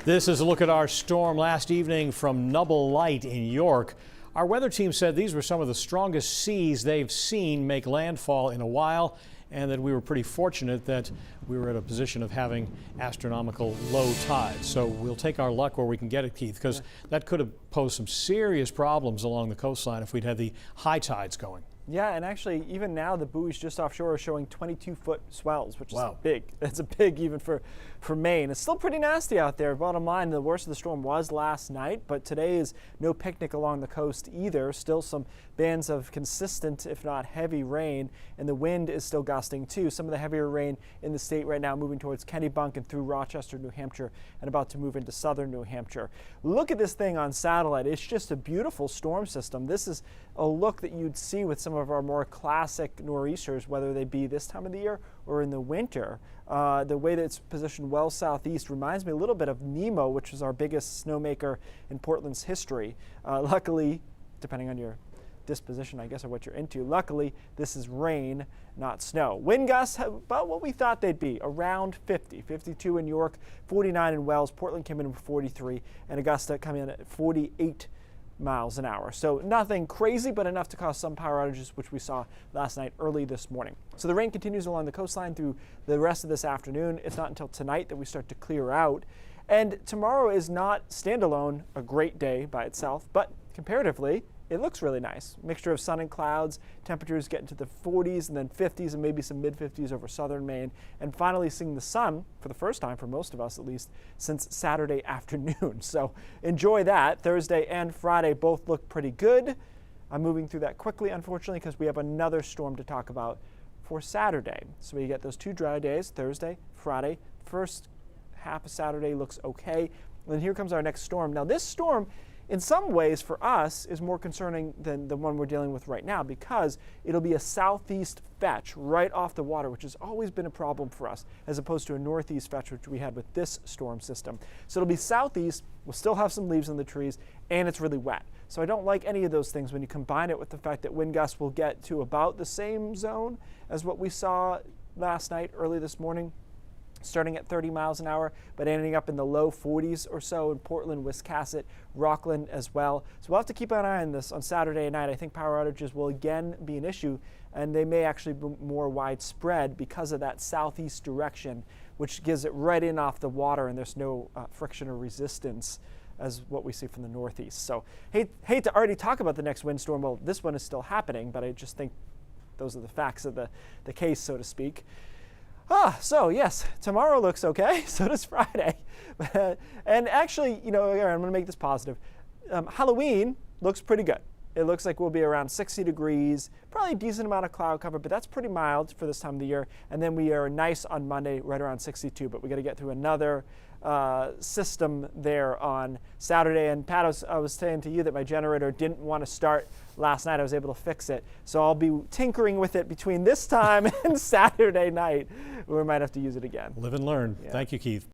This is a look at our storm last evening from Nubble Light in York. Our weather team said these were some of the strongest seas they've seen make landfall in a while, and that we were pretty fortunate that we were at a position of having astronomical low tides. So we'll take our luck where we can get it, Keith, because that could have posed some serious problems along the coastline if we'd had the high tides going. Yeah, and actually, even now, the buoys just offshore are showing 22-foot swells, which is Wow. big. That's a big even for Maine. It's still pretty nasty out there. Bottom line, the worst of the storm was last night, but today is no picnic along the coast either. Still some bands of consistent, if not heavy rain, and the wind is still gusting too. Some of the heavier rain in the state right now moving towards Kennebunk and through Rochester, New Hampshire, and about to move into southern New Hampshire. Look at this thing on satellite. It's just a beautiful storm system. This is a look that you'd see with some of our more classic nor'easters, whether they be this time of the year or in the winter. The way that it's positioned well southeast reminds me a little bit of Nemo, which was our biggest snowmaker in Portland's history. Luckily, depending on your disposition, I guess, or what you're into, luckily this is rain, not snow. Wind gusts about what we thought they'd be, around 50, 52 in York, 49 in Wells. Portland came in with 43, and Augusta coming in at 48 miles an hour. So nothing crazy, but enough to cause some power outages, which we saw last night early this morning. So the rain continues along the coastline through the rest of this afternoon. It's not until tonight that we start to clear out. And tomorrow is not standalone a great day by itself, but comparatively, it looks really nice. Mixture of sun and clouds, temperatures get into the 40s and then 50s and maybe some mid-50s over southern Maine. And finally seeing the sun for the first time, for most of us at least, since Saturday afternoon. So enjoy that. Thursday and Friday both look pretty good. I'm moving through that quickly, unfortunately, because we have another storm to talk about for Saturday. So we get those two dry days, Thursday, Friday. First half of Saturday looks okay. And then here comes our next storm. Now this storm, in some ways, for us, is more concerning than the one we're dealing with right now, because it'll be a southeast fetch right off the water, which has always been a problem for us, as opposed to a northeast fetch, which we had with this storm system. So it'll be southeast, we'll still have some leaves on the trees, and it's really wet. So I don't like any of those things when you combine it with the fact that wind gusts will get to about the same zone as what we saw last night, early this morning, starting at 30 miles an hour, but ending up in the low 40s or so in Portland, Wiscasset, Rockland as well. So we'll have to keep an eye on this on Saturday night. I think power outages will again be an issue, and they may actually be more widespread because of that southeast direction, which gives it right in off the water, and there's no friction or resistance as what we see from the northeast. So hate to already talk about the next windstorm. Well, this one is still happening, but I just think those are the facts of the case, so to speak. So yes, tomorrow looks okay. So does Friday. And actually, I'm going to make this positive. Halloween looks pretty good. It looks like we'll be around 60 degrees, probably a decent amount of cloud cover, but that's pretty mild for this time of the year. And then we are nice on Monday, right around 62, but we got to get through another system there on Saturday. And Pat, I was saying to you that my generator didn't want to start last night. I was able to fix it. So I'll be tinkering with it between this time and Saturday night. We might have to use it again. Live and learn. Yeah. Thank you, Keith.